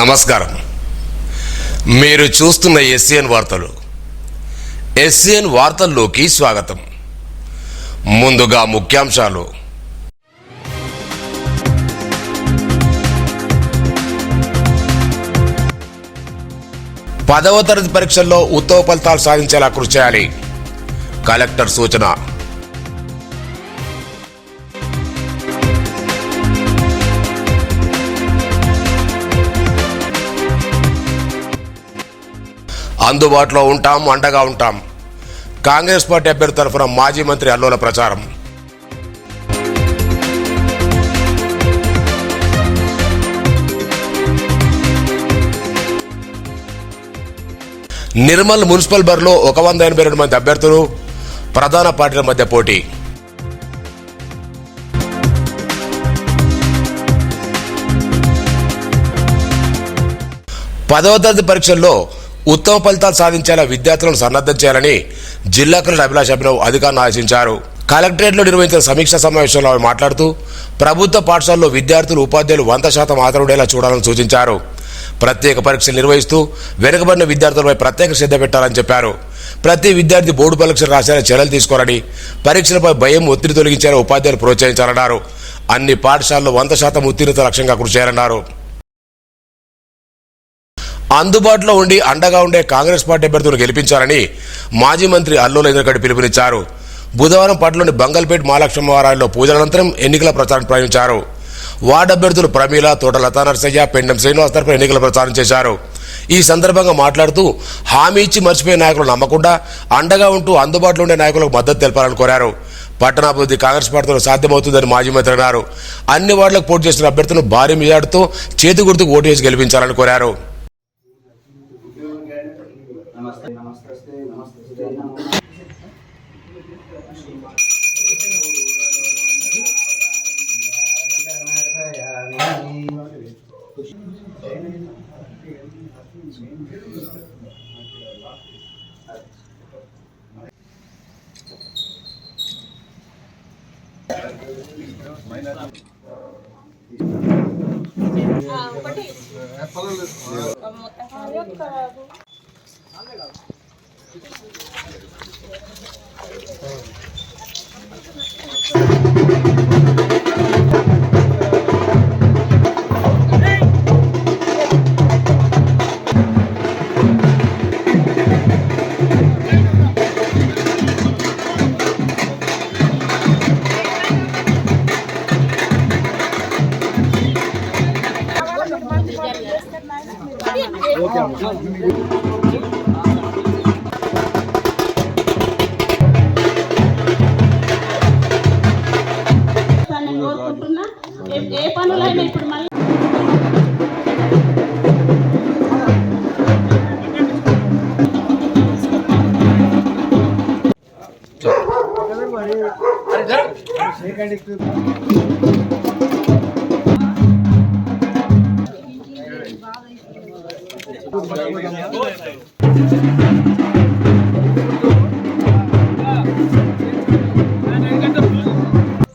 నమస్కారం. మీరు చూస్తున్న ఎస్సీఎన్ వార్తలు. ఎస్సీఎన్ వార్తల్లోకి స్వాగతం. ముందుగా ముఖ్యాంశాలు. పదవ తరగతి పరీక్షల్లో ఉత్తమ ఫలితాలు సాధించేలా కృషి చేయాలి. కలెక్టర్ సూచన. అందుబాటులో ఉంటాం, అండగా ఉంటాం. కాంగ్రెస్ పార్టీ అభ్యర్థి తరఫున మాజీ మంత్రి అల్లోల ప్రచారం. నిర్మల్ మున్సిపల్ బరిలో 182 మంది అభ్యర్థులు, ప్రధాన పార్టీల మధ్య పోటీ. పదవ తరగతి పరీక్షల్లో ఉత్తమ ఫలితాలు సాధించేలా విద్యార్థులను సన్నద్ధం చేయాలని జిల్లా కలెక్టర్ అభిలాష్ అభినవ్ అధికారులను ఆదేశించారు. కలెక్టరేట్లో నిర్వహించిన సమీక్షా సమావేశంలో ఆమె మాట్లాడుతూ ప్రభుత్వ పాఠశాలలో విద్యార్థులు ఉపాధ్యాయులు 100% హాజరయ్యేలా చూడాలని సూచించారు. ప్రత్యేక పరీక్షలు నిర్వహిస్తూ వెనుకబడిన విద్యార్థులపై ప్రత్యేక శ్రద్ధ పెట్టాలని చెప్పారు. ప్రతి విద్యార్థి బోర్డు పరీక్షలు రాసేలా చర్యలు తీసుకోవాలని, పరీక్షలపై భయం, ఒత్తిడి తొలగించేలా ఉపాధ్యాయులు ప్రోత్సహించాలన్నారు. అన్ని పాఠశాలలో 100% ఉత్తీర్ణత లక్ష్యంగా కృషి చేయాలన్నారు. అందుబాటులో ఉండి అండగా ఉండే కాంగ్రెస్ పార్టీ అభ్యర్థులను గెలిపించాలని మాజీ మంత్రి అల్లోల ఇంద్రకడి పిలుపునిచ్చారు. బుధవారం పట్టణంలోని బంగల్పేట్ మహాలక్ష్మవారాల్లో పూజల అనంతరం ఎన్నికల ప్రచారం ప్రారంభించారు. వార్డు అభ్యర్థులు ప్రమీల, తోట లతా నరసయ్య, పెండం శ్రీనివాస్ తరపున ఎన్నికల ప్రచారం చేశారు. ఈ సందర్భంగా మాట్లాడుతూ హామీ ఇచ్చి మర్చిపోయే నాయకులు నమ్మకుండా అండగా ఉంటూ అందుబాటులో ఉండే నాయకులకు మద్దతు తెలపాలని కోరారు. పట్టణాభివృద్ధి కాంగ్రెస్ పార్టీలో సాధ్యమవుతుందని మాజీ మంత్రి అన్నారు. అన్ని వార్డులకు పోటీ చేసిన అభ్యర్థులను భారీ మెజార్టీతో చేతి గుర్తుకు ఓటు వేసి గెలిపించాలని కోరారు. ఏ పనులైనా ఇప్పుడు మళ్ళీ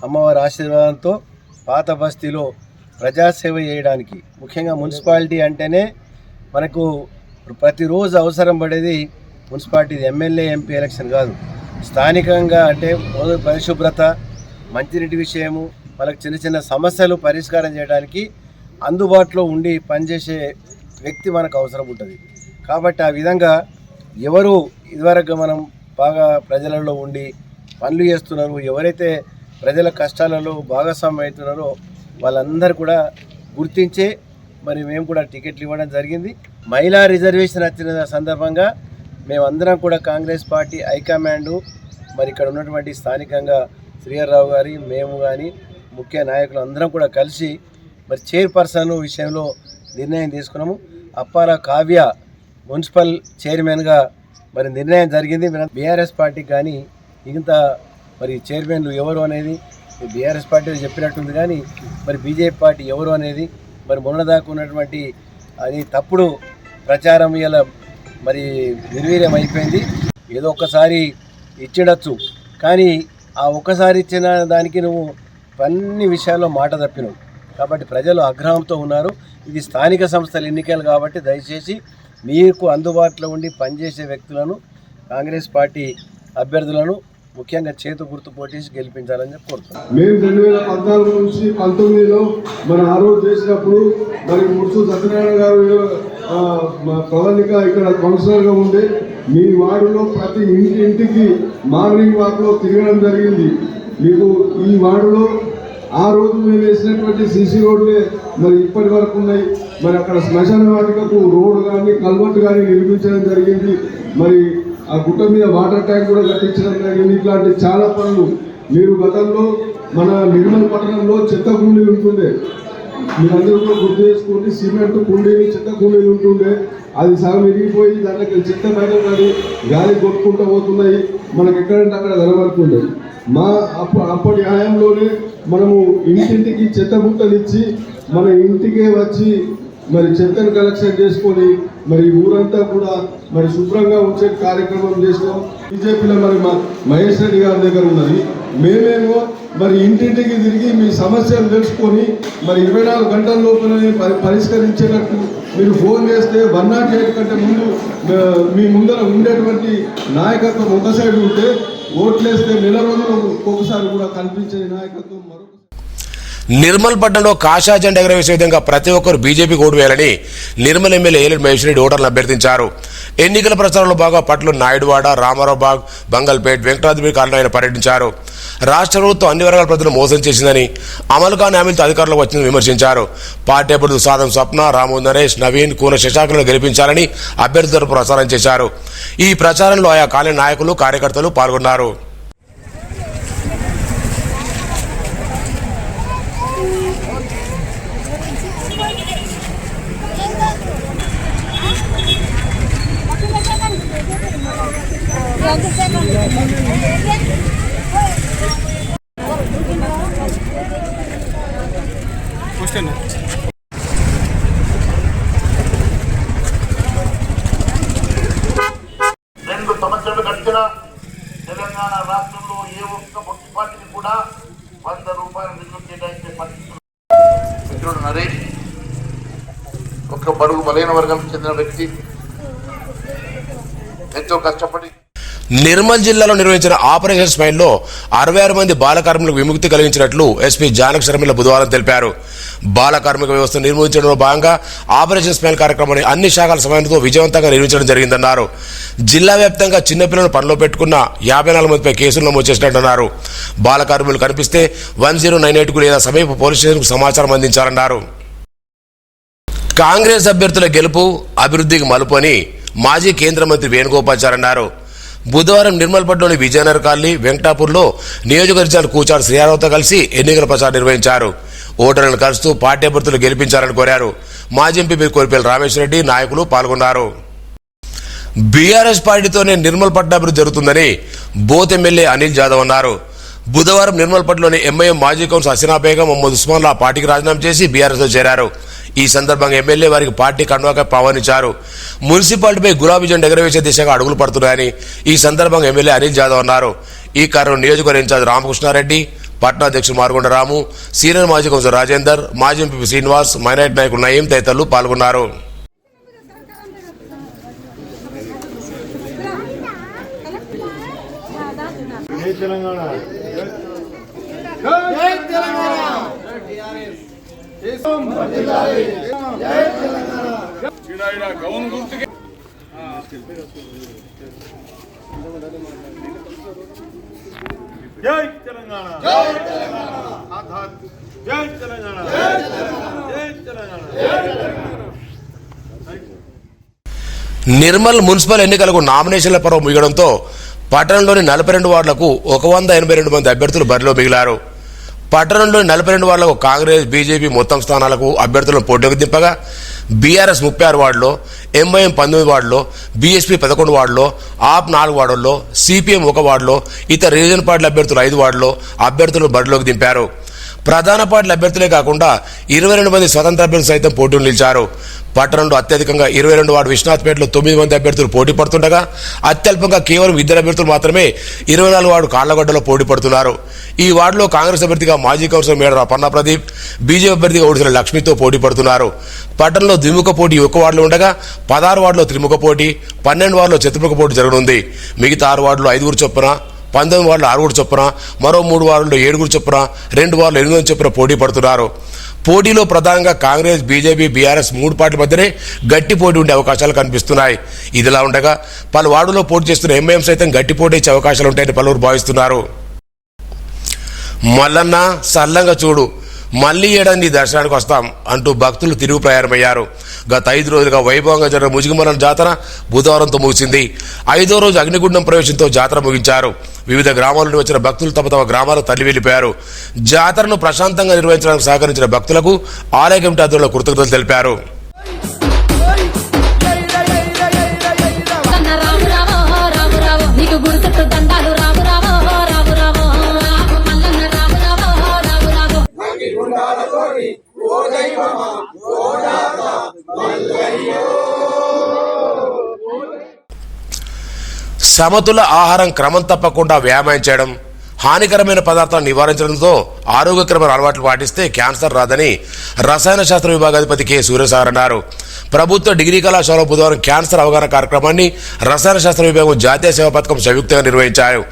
అమ్మవారి ఆశీర్వాదంతో పాత బస్తీలో ప్రజాసేవ చేయడానికి, ముఖ్యంగా మున్సిపాలిటీ అంటేనే మనకు ప్రతిరోజు అవసరం పడేది మున్సిపాలిటీ ఎమ్మెల్యే ఎంపీ ఎలక్షన్ కాదు. స్థానికంగా అంటే పరిశుభ్రత, మంచినీటి విషయము, వాళ్ళకి చిన్న చిన్న సమస్యలు పరిష్కారం చేయడానికి అందుబాటులో ఉండి పనిచేసే వ్యక్తి మనకు అవసరం ఉంటుంది. కాబట్టి ఆ విధంగా ఎవరు ఇదివరకు మనం బాగా ప్రజలలో ఉండి పనులు చేస్తున్నారు, ఎవరైతే ప్రజల కష్టాలలో భాగస్వామ్యం అవుతున్నారో వాళ్ళందరూ కూడా గుర్తించే మరి మేము కూడా టికెట్లు ఇవ్వడం జరిగింది. మహిళా రిజర్వేషన్ వచ్చిన సందర్భంగా మేమందరం కూడా కాంగ్రెస్ పార్టీ హైకమాండ్, మరి ఇక్కడ ఉన్నటువంటి స్థానికంగా శ్రీహర్రావు గారి, మేము కానీ ముఖ్య నాయకులు అందరం కూడా కలిసి మరి చైర్పర్సన్ విషయంలో నిర్ణయం తీసుకున్నాము. అప్పాల కావ్య మున్సిపల్ చైర్మన్గా మరి నిర్ణయం జరిగింది. బీఆర్ఎస్ పార్టీకి కానీ మిగతా మరి చైర్మన్లు ఎవరు అనేది బీఆర్ఎస్ పార్టీ చెప్పినట్టుంది, కానీ మరి బీజేపీ పార్టీ ఎవరు అనేది మరి మొన్నదాకా ఉన్నటువంటి అది తప్పుడు ప్రచారం ఇలా మరి నిర్వీర్యం అయిపోయింది. ఏదో ఒక్కసారి ఇచ్చిండొచ్చు, కానీ ఆ ఒక్కసారి ఇచ్చిన దానికి నువ్వు అన్ని విషయాల్లో మాట తప్పినావు. కాబట్టి ప్రజలు ఆగ్రహంతో ఉన్నారు. ఇది స్థానిక సంస్థల ఎన్నికలు కాబట్టి దయచేసి మీకు అందుబాటులో ఉండి పనిచేసే వ్యక్తులను కాంగ్రెస్ పార్టీ అభ్యర్థులను ముఖ్యంగా చేతు గుర్తు పోటీసి గెలిపించాలని చెప్పి కోరుతున్నాం. మేము 2014 నుంచి 19లో మన ఆ రోజు చేసినప్పుడు మరి ముర్సు సత్యనారాయణ గారు ప్రవళిక ఇక్కడ కౌన్సిలర్గా ఉండే మీ వార్డులో ప్రతి ఇంటికి మార్నింగ్ వాక్లో తిరగడం జరిగింది. మీకు ఈ వార్డులో ఆ రోజు మేము వేసినటువంటి సీసీ రోడ్లే మరి ఇప్పటి వరకు ఉన్నాయి. మరి అక్కడ శ్మశాన వాటికకు రోడ్డు కానీ కల్వర్ట్ కానీ నిర్మించడం జరిగింది. మరి ఆ గుట్ట మీద వాటర్ ట్యాంక్ కూడా కట్టించడం జరిగింది. ఇట్లాంటి చాలా పనులు మీరు గతంలో మన నిర్మల్ పట్టణంలో చెత్త కుండీలు ఉంటుండే, మీరందరూ కూడా గుర్తు చేసుకోండి. సిమెంట్ కుండీలు చెత్త కుండీలు ఉంటుండే, అది సగం విరిగిపోయి దాంట్లో చెత్త బయట కానీ గాలి కొట్టుకుంటూ పోతున్నాయి. మనకు ఎక్కడంటే అక్కడ కనబడుతుండే. మా అప్పటి హయాంలోనే మనము ఇంటింటికి చెత్త బుట్టలు ఇచ్చి మన ఇంటికే వచ్చి మరి చెత్తను కలెక్షన్ చేసుకొని మరి ఊరంతా కూడా మరి శుభ్రంగా ఉంచే కార్యక్రమం చేసినాం. బీజేపీలో మరి మహేష్ రెడ్డి గారి దగ్గర ఉన్నది. మేమేమో మరి ఇంటింటికి తిరిగి మీ సమస్యలు తెలుసుకొని మరి 24 గంటల లోపలనే పరిష్కరించేటట్టు మీరు ఫోన్ చేస్తే 108 కంటే ముందు మీ ముందర ఉండేటువంటి నాయకత్వం ఒక సైడ్ ఉంటే ఓట్లేస్తే నెల రోజులు ఒక్కొక్కసారి కూడా కల్పించే నాయకత్వం మరొక. నిర్మల్ పట్టణంలో కాషాయ జెండా ఎగరవేసే విధంగా ప్రతి ఒక్కరు బీజేపీకి ఓటు వేయాలని నిర్మల్ ఎమ్మెల్యే ఏలేటి మహేష్ రెడ్డి ఓటర్లను అభ్యర్థించారు. ఎన్నికల ప్రచారంలో భాగంగా పట్ల నాయుడువాడ, రామారావు బాగ్, బంగల్పేట్, వెంకటాద్రి కాలనీ ఆయన పర్యటించారు. రాష్ట్ర ప్రభుత్వం అన్ని వర్గాల ప్రజలను మోసం చేసిందని, అమలు కాని హామీలతో అధికారంలోకి వచ్చిందని విమర్శించారు. పార్టీ అభ్యర్థులు సాదం స్వప్న, రాము నరేష్, నవీన్, కూన శశాంకులను గెలిపించాలని అభ్యర్థులను ప్రచారం చేశారు. ఈ ప్రచారంలో ఆయా కాలనీ నాయకులు, కార్యకర్తలు పాల్గొన్నారు. రెండు సంవత్సరాలు గడిచిన తెలంగాణ రాష్ట్రంలో ఏ ఒక్క మున్సిపాలిటీని కూడా 100 రూపాయలు నిధులు కేటాయించే పరిస్థితులు. నరేష్ ఒక బడుగు బలైన వర్గం చెందిన వ్యక్తి, ఎంతో కష్టపడి నిర్మల్ జిల్లాలో నిర్వహించిన ఆపరేషన్ స్మైల్లో 66 మంది బాల కార్మికులకు విముక్తి కలిగించినట్లు ఎస్పీ జానక్ శర్మిల బుధవారం తెలిపారు. బాల కార్మిక వ్యవస్థను నిర్మూలించడంలో భాగంగా ఆపరేషన్ స్మైల్ కార్యక్రమాన్ని అన్ని శాఖల సమయంతో విజయవంతంగా నిర్వహించడం జరిగిందన్నారు. జిల్లా వ్యాప్తంగా చిన్నపిల్లలను పనిలో పెట్టుకున్న 54 మందిపై కేసులు నమోదు చేసినట్టున్నారు. బాల కార్మికులు కనిపిస్తే 1098కు లేదా సమీప పోలీస్ స్టేషన్కు సమాచారం అందించాలన్నారు. కాంగ్రెస్ అభ్యర్థుల గెలుపు అభివృద్ధికి మలుపు అని మాజీ కేంద్ర మంత్రి వేణుగోపాల్చారి అన్నారు. బుధవారం నిర్మల్పట్లోని విజయనగర్ కాలనీ, వెంకటాపూర్లో నియోజకవర్గాల కూచారు శ్రీయారావుతో కలిసి ఎన్నికల ప్రచారం నిర్వహించారు. ఓటర్లను కలుస్తూ పార్టీ అభ్యర్థులు గెలిపించాలని కోరారు. మాజీ ఎంపీ కోరిపల్లి రామేశ్వర రెడ్డి, నాయకులు పాల్గొన్నారు. బీఆర్ఎస్ పార్టీతోనే నిర్మల్ పట్ల అభివృద్ధి జరుగుతుందని బోత్ ఎమ్మెల్యే అనిల్ జాదవ్ అన్నారు. బుధవారం నిర్మల్పట్లోని ఎంఐఎం మాజీ కౌన్సిలర్ హసీనా బేగం, మొహమ్మద్ ఉస్మాన్లా పార్టీకి రాజీనామా చేసి బీఆర్ఎస్లో చేరారు. ఈ సందర్భంగా ఎమ్మెల్యే వారికి పార్టీ కండువాగా ఆహ్వానించారు. మున్సిపాలిటీపై గులాబీ జెండా ఎగరవేసే దిశగా అడుగులు పడుతున్నాయని ఈ సందర్భంగా ఎమ్మెల్యే అనిల్ జాదవ్ అన్నారు. ఈ కార్యక్రమం నియోజకవర్గ ఇన్ఛార్జ్ రామకృష్ణారెడ్డి, పట్నా అధ్యక్షుడు మార్గొండ రాము, సీనియర్ మాజీ కౌన్సిలర్ రాజేందర్, మాజీ ఎంపీ శ్రీనివాస్, మైనార్టీ నాయకులు నయీం తదితరులు పాల్గొన్నారు. జై తెలంగాణ, జై తెలంగాణ, జై తెలంగాణ, జై తెలంగాణ. నిర్మల్ మున్సిపల్ ఎన్నికలకు నామినేషన్ల పర్వం ముగియడంతో పట్టణంలోని 42 వార్డులకు 182 మంది అభ్యర్థులు బరిలో మిగిలారు. పట్టణంలోని 42 వార్డులకు కాంగ్రెస్, బీజేపీ మొత్తం స్థానాలకు అభ్యర్థులను పోటీకి దింపగా బీఆర్ఎస్ 36 వార్డులో, ఎంఐఎం 19 వార్డులో, బీఎస్పీ 11 వార్డులో, ఆప్ 4 వార్డుల్లో, సిపిఎం 1 వార్డులో, ఇతర రీజన్ పార్టీల అభ్యర్థులు 5 వార్డులో అభ్యర్థులను బరిలోకి దింపారు. ప్రధాన పార్టీల అభ్యర్థులే కాకుండా 22 మంది స్వతంత్ర అభ్యర్థులు సైతం పోటీలు నిలిచారు. పట్టణంలో అత్యధికంగా 22 వార్డు విశ్వనాథ్పేటలో 9 మంది అభ్యర్థులు పోటీ పడుతుండగా అత్యల్పంగా కేవలం 2 అభ్యర్థులు మాత్రమే 24 వార్డు కాళ్లగడ్డలో పోటీ పడుతున్నారు. ఈ వార్డులో కాంగ్రెస్ అభ్యర్థిగా మాజీ కౌన్సిలర్ మేడ పన్నా ప్రదీప్, బీజేపీ అభ్యర్థిగా ఓడిసిన లక్ష్మితో పోటీ పడుతున్నారు. పట్టణంలో ద్విముఖ పోటీ 1 వార్డులో ఉండగా 16 వార్డులో త్రిముఖ పోటీ, 12 వార్డులో చతుర్ముఖ పోటీ జరగనుంది. మిగతా 6 వార్డులో 5 చొప్పున, 19 వార్డులో 6 చొప్పున, మరో 3 వార్డుల్లో 7 చొప్పున, 2 వార్డులో 8 చొప్పున పోటీ పడుతున్నారు. పోటీలో ప్రధానంగా కాంగ్రెస్, బీజేపీ, బీఆర్ఎస్ 3 పార్టీల మధ్యనే గట్టి పోటీ ఉండే అవకాశాలు కనిపిస్తున్నాయి. ఇదిలా ఉండగా పలు వార్డులో పోటీ చేస్తున్న ఎంఐఎం సైతం గట్టి పోటీ ఇచ్చే అవకాశాలు ఉంటాయని పలువురు భావిస్తున్నారు. మల్లన్న సల్లంగా చూడు, మళ్లీ ఏడాది దర్శనానికి వస్తాం అంటూ భక్తులు తిరుగు ప్రయాణమయ్యారు. గత 5 రోజులుగా వైభవంగా జరిగిన ముజిగమల్ల జాతర బుధవారంతో ముగిసింది. 5వ రోజు అగ్నిగుండం ప్రవేశంతో జాతర ముగించారు. వివిధ గ్రామాల నుండి వచ్చిన భక్తులు తమ తమ గ్రామాలకు తరలి వెళ్లిపోయారు. జాతరను ప్రశాంతంగా నిర్వహించడానికి సహకరించిన భక్తులకు ఆలయ కమిటీ ఆధ్వర్యంలో కృతజ్ఞతలు తెలిపారు. సమతుల ఆహారం క్రమం తప్పకుండా వ్యాయామం చేయడం, హానికరమైన పదార్థాలను నివారించడంతో ఆరోగ్యకరమైన అలవాట్లు పాటిస్తే క్యాన్సర్ రాదని రసాయన శాస్త్ర విభాగాధిపతి కె సూర్యసాగర్ అన్నారు. ప్రభుత్వ డిగ్రీ కళాశాలలో బుధవారం క్యాన్సర్ అవగాహన కార్యక్రమాన్ని రసాయన శాస్త్ర విభాగం జాతీయ సేవా పథకం సంయుక్తంగా నిర్వహించారు.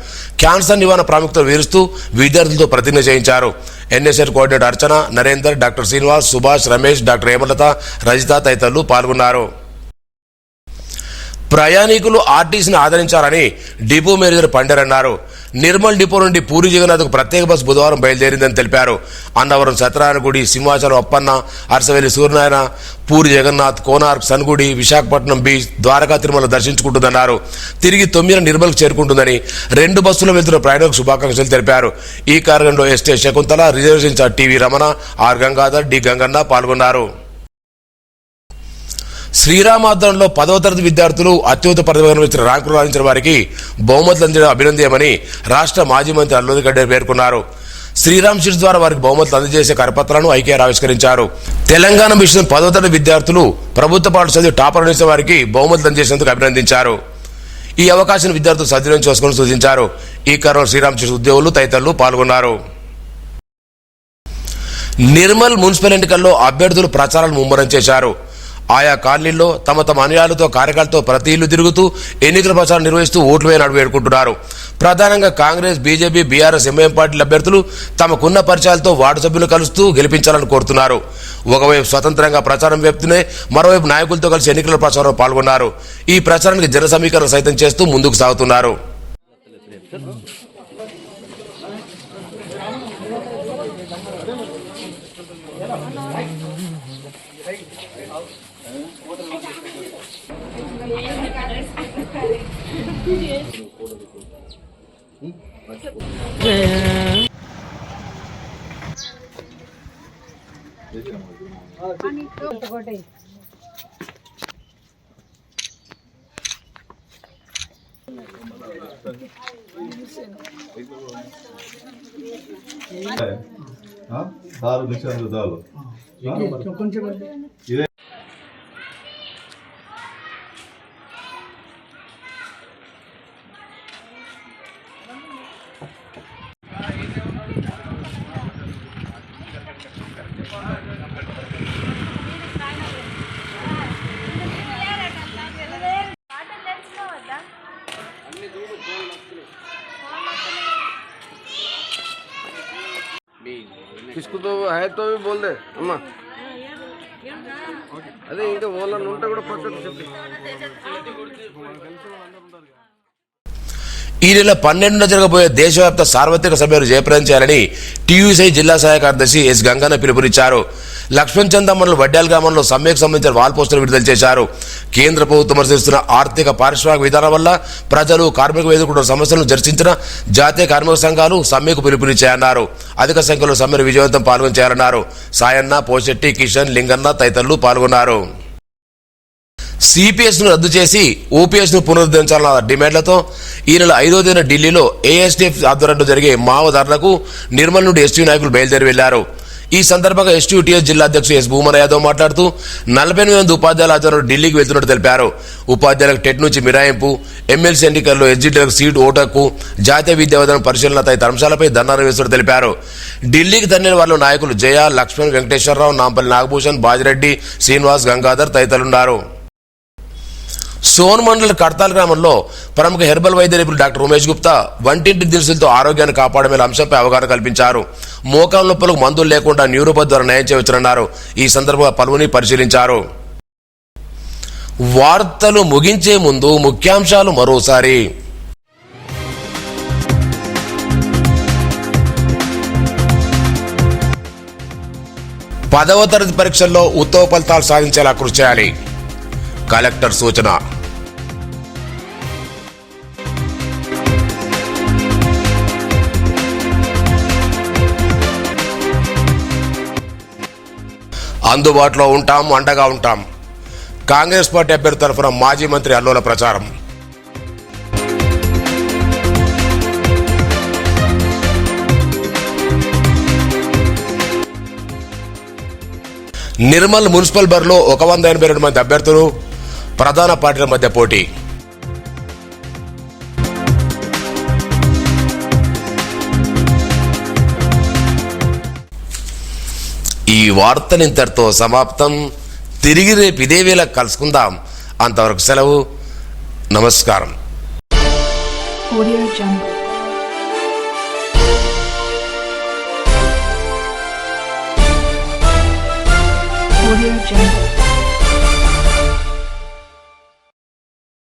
క్యాన్సర్ నివారణ ప్రాముఖ్యత వివరిస్తూ విద్యార్థులతో ప్రతిజ్ఞ చేయించారు. ఎన్ఎస్ఎస్ కోఆర్డినేటర్ అర్చన, నరేందర్, డాక్టర్ శ్రీనివాస్, సుభాష్, రమేష్, డాక్టర్ హేమలత, రజిత తదితరులు పాల్గొన్నారు. ప్రయాణికులు ఆర్టీసీని ఆదరించాలని డిపో మేనేజర్ పండర్ అన్నారు. నిర్మల్ డిపో నుండి పూరి జగన్నాథ్కు ప్రత్యేక బస్సు బుధవారం బయలుదేరిందని తెలిపారు. అన్నవరం సత్యనారాయణగుడి, సింహాచలం అప్పన్న, అరసవెల్లి సూర్యనారాయణ, పూరి జగన్నాథ్, కోనార్క్, సన్గుడి, విశాఖపట్నం బీచ్, ద్వారకా, తిరుమల దర్శించుకుంటుందన్నారు. తిరిగి 9 నిర్మల్కు చేరుకుంటుందని 2 బస్సులు వెళ్తున్న ప్రయాణికులకు శుభాకాంక్షలు తెలిపారు. ఈ కార్యక్రమంలో ఎస్టే Shakuntala, reservation TV Ramana, R Gangadhar, D Ganganna పాల్గొన్నారు. శ్రీరామాధ్వర్యంలో 10వ తరగతి విద్యార్థులు అత్యున్నత పదవిగా వచ్చిన ర్యాంకులు సాధించిన వారికి బహుమతులు అందించడం అభినందనీయమని రాష్ట్ర మాజీ మంత్రి అల్లోలి గడ్డ పేర్కొన్నారు. శ్రీరామ్ షీట్స్ ద్వారా వారికి బహుమతులు అందజేసే కరపత్రాలను ఐకేఆర్ ఆవిష్కరించారు. తెలంగాణ మిషన్ 10వ తరగతి విద్యార్థులు ప్రభుత్వ పాఠశాల టాపర్ నిలిచిన వారికి బహుమతులు అందజేసేందుకు అభినందించారు. ఈ అవకాశాన్ని విద్యార్థులు సద్వినియోగం చేసుకోవాలని సూచించారు. ఈ కార్యక్రమంలో శ్రీరామ్ షీట్స్ ఉద్యోగులు తదితరులు పాల్గొన్నారు. నిర్మల్ మున్సిపల్ ఎన్నికల్లో అభ్యర్థులు ప్రచారాలను ముమ్మరం చేశారు. ఆయా కాలనీల్లో తమ తమ అనుయాయులతో, కార్యకర్తలతో ప్రతి ఇల్లు తిరుగుతూ ఎన్నికల ప్రచారం నిర్వహిస్తూ ఓట్లు వేయని అడుగు వేడుకుంటున్నారు. ప్రధానంగా కాంగ్రెస్, బీజేపీ, బీఆర్ఎస్, ఎంఐఎం పార్టీల అభ్యర్థులు తమకున్న పరిచయాలతో వార్డు సభ్యులు కలుస్తూ గెలిపించాలని కోరుతున్నారు. ఒకవైపు స్వతంత్రంగా ప్రచారం వేపుతూనే మరోవైపు నాయకులతో కలిసి ఎన్నికల ప్రచారంలో పాల్గొన్నారు. ఈ ప్రచారానికి జన సమీకరణ సైతం చేస్తూ ముందుకు సాగుతున్నారు. దాలు మిషన్ దాలు ఇదే किसको तो है तो भी बोल दे अम्मा अरे इंका बोल ఉంటే కూడా పక్కకు చెప్పు. ఈ నెల 12న జరగబోయే దేశవ్యాప్త సార్వత్రిక సభ్యులు జయప్రదం చేయాలని టీయూసీ జిల్లా సహాయ కార్యదర్శి ఎస్ గంగన్న పిలుపునిచ్చారు. లక్ష్మణ్ చంద మండలం వడ్డాల గ్రామంలో సమ్మెకు సంబంధించిన వాల్ పోస్టర్లు విడుదల చేశారు. కేంద్ర ప్రభుత్వం అనుసరిస్తున్న ఆర్థిక పారిశ్రామిక విధానం వల్ల ప్రజలు, కార్మికులు ఎదుర్కొంటున్న సమస్యలను చర్చించిన జాతీయ కార్మిక సంఘాలు సమ్మెకు పిలుపునిచ్చాయన్నారు. అధిక సంఖ్యలో సమ్మెను విజయవంతం పాల్గొని చేయాలన్నారు. సాయన్న, పోషెట్టి, కిషన్, లింగన్న తదితరులు పాల్గొన్నారు. సిపిఎస్ ను రద్దు చేసి ఓపీఎస్ ను పునరుద్ధరించాలన్న డిమాండ్లతో ఈ నెల 5వ తేదీన ఢిల్లీలో ఏఎస్డీఎఫ్ ఆధ్వర్యంలో జరిగే మావో ధర్నాకు నిర్మల్ నుండి ఎస్టీ నాయకులు బయలుదేరి వెళ్లారు. ఈ సందర్భంగా ఎస్టీయూటీఎస్ జిల్లా అధ్యక్షుడు ఎస్ భూమన యాదవ్ మాట్లాడుతూ 48 మంది ఉపాధ్యాయుల ఆధ్వర్యంలో ఢిల్లీకి వెళ్తున్నట్టు తెలిపారు. ఉపాధ్యాయులకు టెట్ నుంచి మిరాయింపు, ఎమ్మెల్సీ ఎన్నికల్లో ఎస్జిటిలకు సీటు ఓటకు, జాతీయ విద్యా విధానం పరిశీలన తదితర అంశాలపై ధర్నా నిర్వహిస్తున్నట్టు తెలిపారు. ఢిల్లీకి తరలిన వారిలో నాయకులు జయ, లక్ష్మణ్, వెంకటేశ్వరరావు, నాంపల్లి నాగభూషణ్, బాజిరెడ్డి, శ్రీనివాస్, గంగాధర్ తదితరులున్నారు. సోన్ మండల్ కడతాల్ గ్రామంలో ప్రముఖ హెర్బల్ వైద్య నిపుణులు డాక్టర్ ఉమేష్ గుప్తా వంటింటి దినుసులతో ఆరోగ్యాన్ని కాపాడమే అంశంపై అవగాహన కల్పించారు. మోకాల నొప్పులకు మందులు లేకుండా న్యూరోపతి ద్వారా నయం చేయవచ్చునన్నారు. ఈ సందర్భంగా పలువురిని పరిశీలించారు. వార్తలు ముగించే ముందు ముఖ్యాంశాలు మరోసారి. 10వ తరగతి పరీక్షల్లో ఉత్తమ ఫలితాలు సాధించేలా కృషి చేయాలి. కలెక్టర్ సూచన. అందుబాటులో ఉంటాం, అండగా ఉంటాం. కాంగ్రెస్ పార్టీ అభ్యర్థి తరఫున మాజీ మంత్రి అల్లోల ప్రచారం. నిర్మల్ మున్సిపల్ బరిలో 182 మంది అభ్యర్థులు, ప్రధాన పార్టీల మధ్య పోటీ. ఈ వార్తలు ఇంతటితో సమాప్తం. తిరిగి రేపు ఇదే వేళ కలుసుకుందాం. అంతవరకు సెలవు. నమస్కారం. Audio Jungle. Audio Jungle.